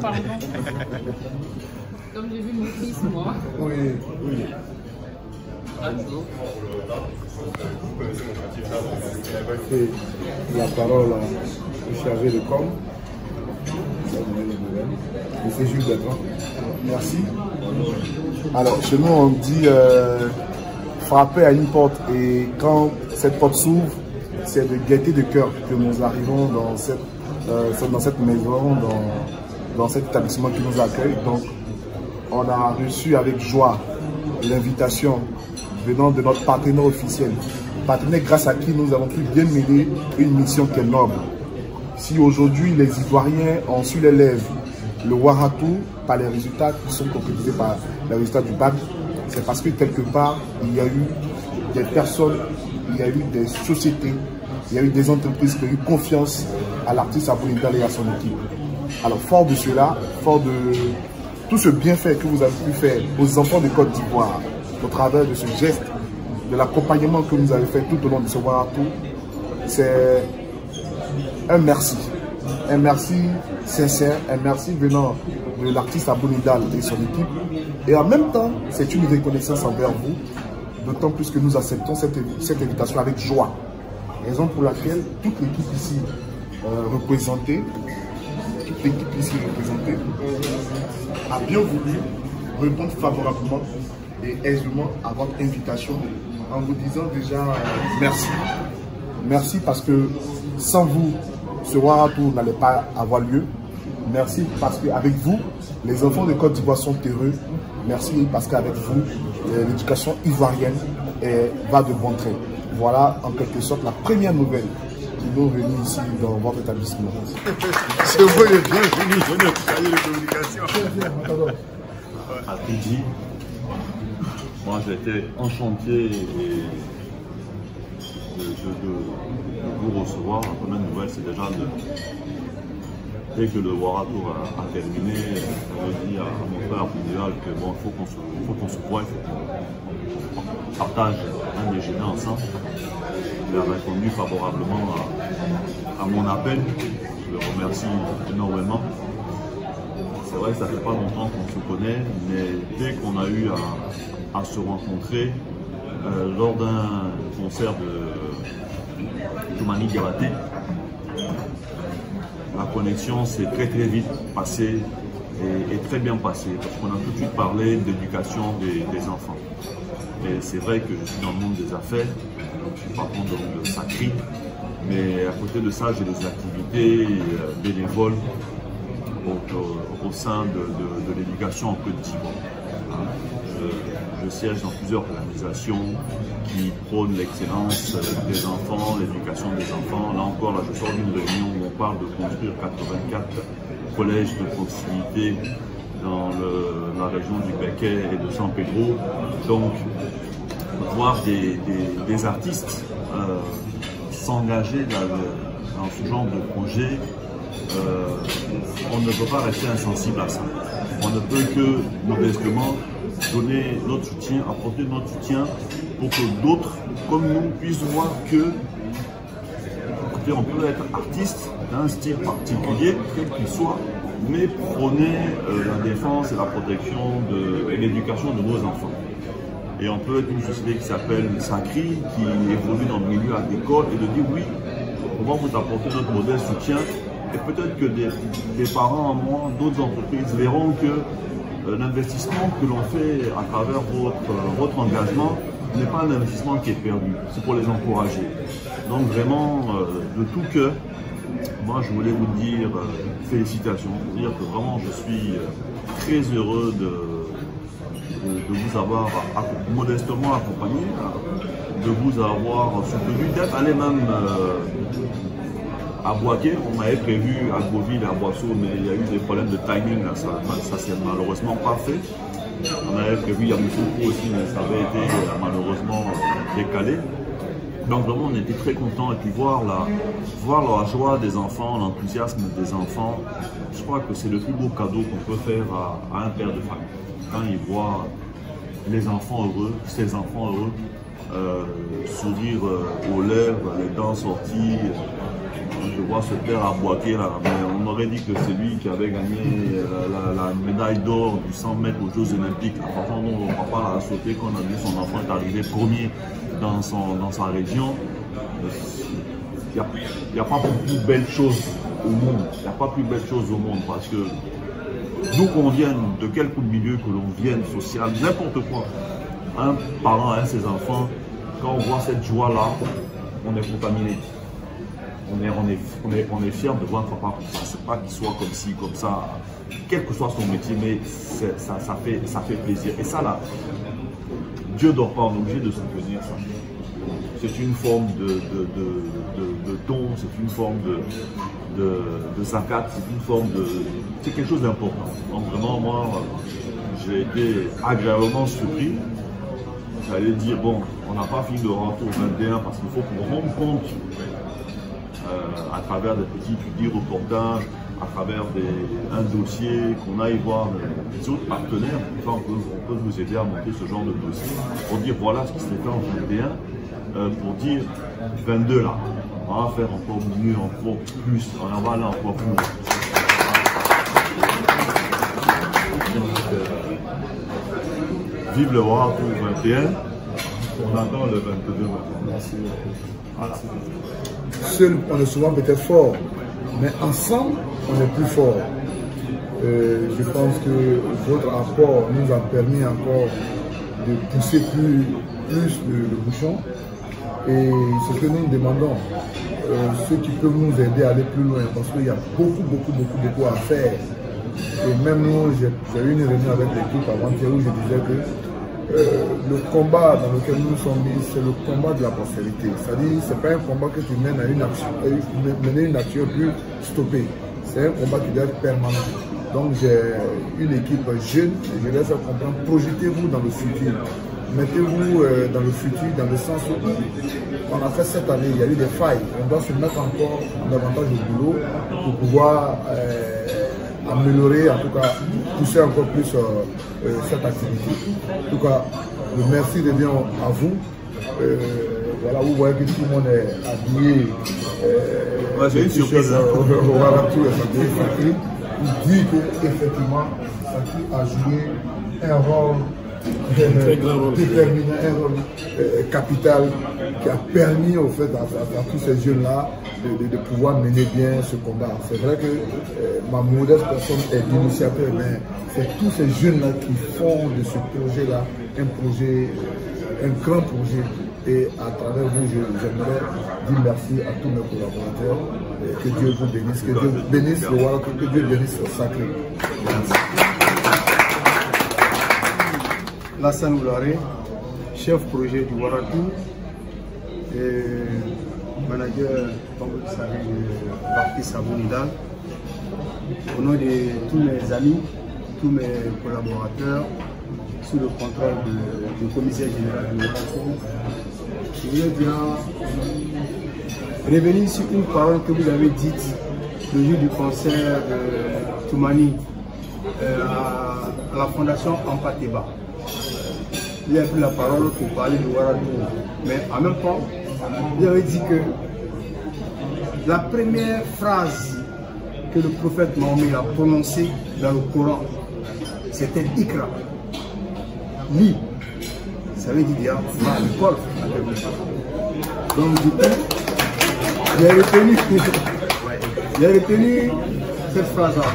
pardon. Comme j'ai vu mon fils, moi. Oui, oui. Et la parole au chargé de com. Monsieur Jules Bertrand. Merci. Alors, chez nous, on dit frapper à une porte, et quand cette porte s'ouvre, c'est de gaieté de cœur que nous arrivons dans cette maison, dans cet établissement qui nous accueille. Donc, on a reçu avec joie l'invitation venant de notre partenaire officiel, partenaire grâce à qui nous avons pu bien mener une mission qui est noble. Si aujourd'hui les Ivoiriens ont su les lèvres le Ouagadougou par les résultats qui sont concrétisés par les résultats du bac, c'est parce que quelque part il y a eu des personnes, il y a eu des sociétés, il y a eu des entreprises qui ont eu confiance à l'artiste Abou Nidal et à son équipe. Alors fort de cela, fort de tout ce bienfait que vous avez pu faire aux enfants de Côte d'Ivoire, au travers de ce geste, de l'accompagnement que vous avez fait tout au long de ce Ouagadougou, c'est un merci sincère, un merci venant de l'artiste Abou Nidal et son équipe. Et en même temps, c'est une reconnaissance envers vous, d'autant plus que nous acceptons cette invitation avec joie. Raison pour laquelle toute l'équipe ici représentée, a bien voulu répondre favorablement et aisément à votre invitation en vous disant déjà merci. Merci parce que sans vous, ce Ouagadougou n'allait pas avoir lieu. Merci parce qu'avec vous, les enfants de Côte d'Ivoire sont heureux. Merci parce qu'avec vous, l'éducation ivoirienne va de bon train. Voilà en quelque sorte la première nouvelle qui nous réunit ici dans votre établissement. C'est vous le bienvenu, venez au cahier de communication. À Fidji, moi j'étais enchanté de vous recevoir. La première nouvelle, c'est déjà dès que le Ouagadougou a terminé, je dis à mon frère Abou que bon, il faut qu'on se voie, il faut qu'on partage un déjeuner ensemble. Il a répondu favorablement à mon appel. Je le remercie énormément. C'est vrai que ça fait pas longtemps qu'on se connaît, mais dès qu'on a eu à se rencontrer lors d'un concert de Toumani Diabaté, la connexion s'est très vite passée et très bien passée, parce qu'on a tout de suite parlé d'éducation des enfants. Et c'est vrai que je suis dans le monde des affaires, donc je suis patron de Sacri, mais à côté de ça, j'ai des activités bénévoles au sein de l'éducation en Côte d'Ivoire. Je siège dans plusieurs organisations qui prônent l'excellence des enfants, l'éducation des enfants. Là encore, là, je sors d'une réunion où on parle de construire 84 collèges de proximité dans la région du Béquet et de San Pedro. Donc, voir des artistes s'engager dans ce genre de projet, on ne peut pas rester insensible à ça. On ne peut que modestement donner notre soutien, apporter notre soutien pour que d'autres, comme nous, puissent voir que, écoutez, on peut être artiste d'un style particulier, quel qu'il soit, mais prôner la défense et la protection et l'éducation de nos enfants. Et on peut être une société qui s'appelle Sacri, qui évolue dans le milieu agricole, et de dire oui, on va vous apporter notre modèle soutien. Et peut-être que des parents, moi, d'autres entreprises verront que l'investissement que l'on fait à travers votre engagement n'est pas un investissement qui est perdu, c'est pour les encourager. Donc vraiment, de tout cœur, moi je voulais vous dire félicitations, vous dire que vraiment je suis très heureux de vous avoir modestement accompagné, de vous avoir soutenu, d'être allé même à Boaké. On avait prévu à Goville et à Boisseau, mais il y a eu des problèmes de timing, là, ça s'est malheureusement pas fait. On avait prévu Yamoussoukro aussi, mais ça avait été malheureusement décalé. Donc vraiment on était très contents, et puis voir la joie des enfants, l'enthousiasme des enfants, je crois que c'est le plus beau cadeau qu'on peut faire à un père de famille. Quand il voit les enfants heureux, ses enfants heureux, sourire aux lèvres, les dents sorties, Je vois ce père à Boaké là, mais on aurait dit que c'est lui qui avait gagné la médaille d'or du 100 mètres aux Jeux Olympiques. La façon dont le papa a sauté quand on a vu son enfant est arrivé premier dans sa région. Il n'y a pas plus belle chose au monde. Il n'y a pas plus belle chose au monde parce que d'où qu'on vienne, de quel coup de milieu que l'on vienne, social, n'importe quoi. Un parent a ses enfants, quand on voit cette joie-là, on est contaminé. On est fiers de voir papa comme ça. C'est pas qu'il soit comme ci, comme ça, quel que soit son métier, mais ça fait plaisir. Et ça là, Dieu ne dort pas, on est obligé de soutenir ça. C'est une forme de don, c'est une forme de zakat, c'est une forme de... C'est quelque chose d'important. Donc vraiment, moi, j'ai été agréablement surpris. J'allais dire, bon, on n'a pas fini de rentrer au 21 parce qu'il faut qu'on rende compte à travers des petits reportages, à travers un dossier, qu'on aille voir les autres partenaires. Enfin, on peut vous aider à monter ce genre de dossier pour dire voilà ce qui s'est fait en 21, pour dire 22 là, on va faire encore mieux, encore plus, on en va aller encore plus loin. Vive le World Tour 21, on attend le 22 Merci. Voilà. Seul, on est souvent peut-être fort, mais ensemble, on est plus fort. Je pense que votre apport nous a permis encore de pousser plus le bouchon. Et c'est ce que nous demandons. Ceux qui peuvent nous aider à aller plus loin, parce qu'il y a beaucoup à faire. Et même nous, j'ai eu une réunion avec l'équipe avant-hier où je disais que le combat dans lequel nous sommes mis, c'est le combat de la postérité. C'est-à-dire, ce n'est pas un combat que tu mènes à une action, mener une action plus stoppée. C'est un combat qui doit être permanent. Donc j'ai une équipe jeune, et je laisse comprendre, projetez-vous dans le futur. Mettez-vous dans le futur, dans le sens où on a fait cette année, il y a eu des failles. On doit se mettre encore davantage au boulot pour pouvoir améliorer, en tout cas, pousser encore plus cette activité. En tout cas, le merci revient à vous. Voilà, vous voyez que tout le monde est habillé. J'ai une surprise. Voilà, tout est habillé. Il dit qu'effectivement, Fakri a joué un rôle déterminant, un rôle capital qui a permis au fait à tous ces jeunes-là de pouvoir mener bien ce combat. C'est vrai que ma modeste personne est l'initiateur, mais c'est tous ces jeunes-là qui font de ce projet-là un projet, un grand projet. Et à travers vous, j'aimerais dire merci à tous mes collaborateurs. Que Dieu vous bénisse, que Dieu bénisse le World Tour, que Dieu bénisse le Sacré. Lassane Oularé, chef projet du World Tour et manager, comme vous le savez, de l'artiste Abonidal. Au nom de tous mes amis, tous mes collaborateurs, sous le contrôle du commissaire général du World Tour, je voulais bien revenir sur une parole que vous avez dite le jour du concert de Toumani à la fondation Ampateba. Il a pris la parole pour parler du World Tour. Mais en même temps, il avait dit que la première phrase que le prophète Mahomet a prononcée dans le Coran, c'était Ikra. Lis. Ça veut dire va à l'école. Donc du coup, j'ai retenu cette phrase-là.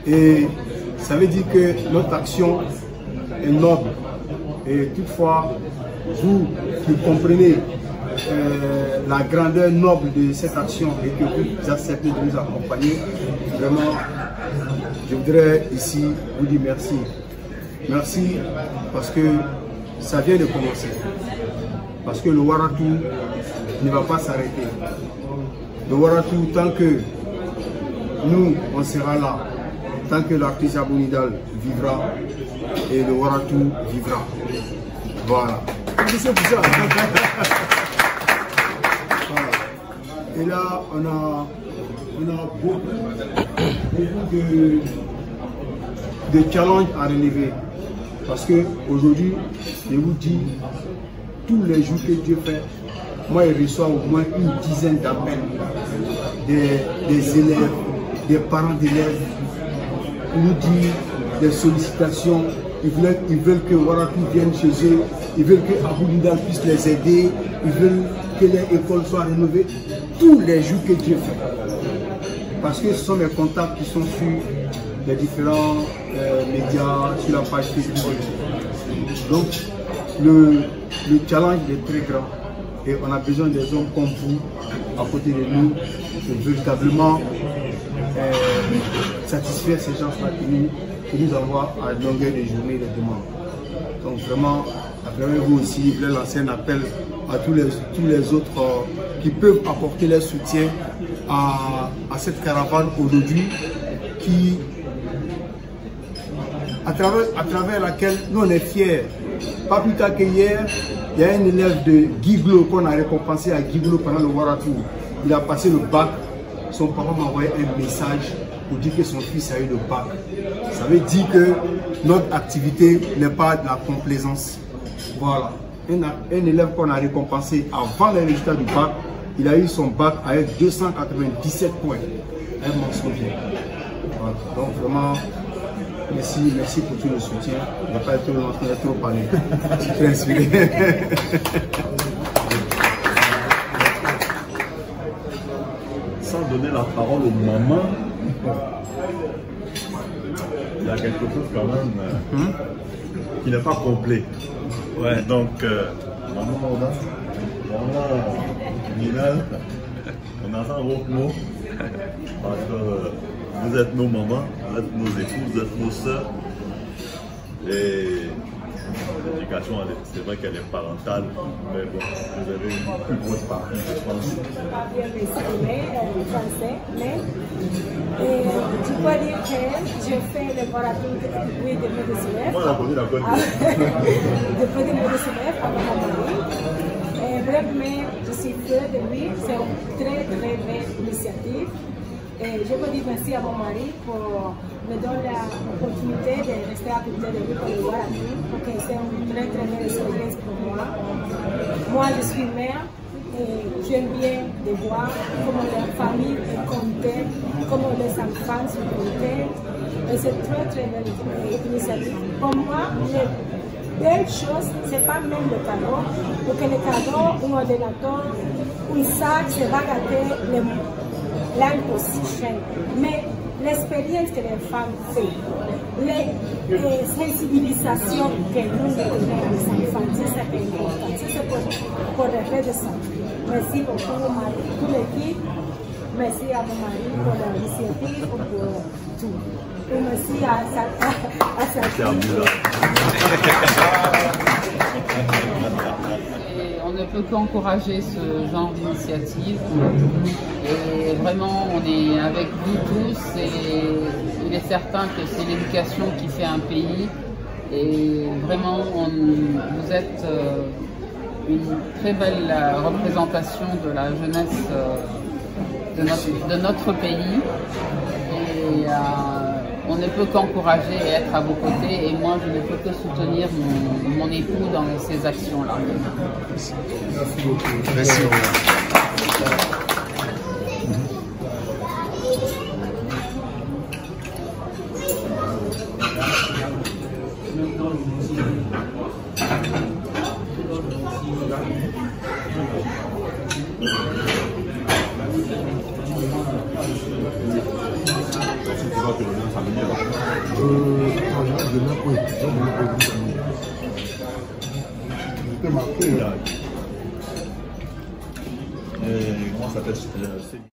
Et ça veut dire que notre action est noble. Et toutefois, vous qui comprenez la grandeur noble de cette action et que vous acceptez de nous accompagner, vraiment, je voudrais ici vous dire merci. Merci parce que ça vient de commencer. Parce que le World Tour ne va pas s'arrêter. Le World Tour, tant que nous, on sera là, tant que l'artiste Abonidal vivra, et le World Tour vivra. Voilà. Et là, on a beaucoup de challenges à relever. Parce qu'aujourd'hui, je vous dis, tous les jours que Dieu fait, moi, je reçois au moins une dizaine d'appels des élèves, des parents d'élèves, qui nous disent des sollicitations. Ils veulent que Waratou vienne chez eux, ils veulent que Abou Nidal puisse les aider, ils veulent que les écoles soient rénovées. Tous les jours que Dieu fait. Parce que ce sont mes contacts qui sont sur les différents médias, sur la page Facebook. Donc, le challenge est très grand. Et on a besoin des hommes comme vous, à côté de nous, pour véritablement satisfaire ces gens-là qui nous envoient à longueur de journée les demandes. Donc vraiment, à travers vous aussi, je voulais lancer un appel à tous les autres qui peuvent apporter leur soutien à cette caravane aujourd'hui, à travers laquelle nous on est fiers. Pas plus tard qu'hier, il y a un élève de Guiglo qu'on a récompensé à Guiglo pendant le Waratou. Il a passé le bac. Son papa m'a envoyé un message pour dire que son fils a eu le bac. Ça veut dire que notre activité n'est pas de la complaisance. Voilà. Un élève qu'on a récompensé avant les résultats du bac, il a eu son bac avec 297 points. Un mention bien. Voilà. Donc vraiment, merci pour tout le soutien. Il n'y a pas été trop parlé. Je suis très inspiré. Sans donner la parole aux mamans, il y a quelque chose quand même qui n'est pas complet. Ouais. Donc, maman Oda, maman Nidal, on attend votre mot parce que vous êtes nos mamans, vous êtes nos épouses, vous êtes nos sœurs. Et l'éducation, c'est vrai qu'elle est parentale, mais bon, vous avez une plus grosse partie, je pense. Bien m'exprimer en français, mais tu peux dire que j'ai fait le Waratou depuis 2019. Moi, on a connu la Côte Depuis 2019 avec mon mari. Et vraiment, je suis fière de lui. C'est une très belle initiative. Et je veux dire merci à mon mari pour me donner l'opportunité de rester à côté de lui pour le Waratou, parce que c'est une très belle expérience pour moi. Moi, je suis mère et j'aime bien de voir comment la famille est contente, comment les enfants sont contents. Et c'est très belle initiative. Pour moi, les belles choses, ce n'est pas même le cadeau, parce que le cadeau, un ordinateur, un sac, c'est pas gâter l'impossible. Mais l'expérience que les femmes font, les sensibilisations que nous donnons aux enfants, c'est important. C'est pour le fait de ça. Merci beaucoup, toute l'équipe. Merci à mon mari pour l'initiative, pour tout. Et merci à sa On ne peut qu'encourager ce genre d'initiative. Et vraiment, on est avec vous tous et il est certain que c'est l'éducation qui fait un pays. Et vraiment, vous êtes une très belle représentation de la jeunesse de notre pays. Et on ne peut qu'encourager et être à vos côtés. Et moi, je ne peux que soutenir mon époux dans ces actions-là. Merci beaucoup. Merci. Comment ça s'appelle?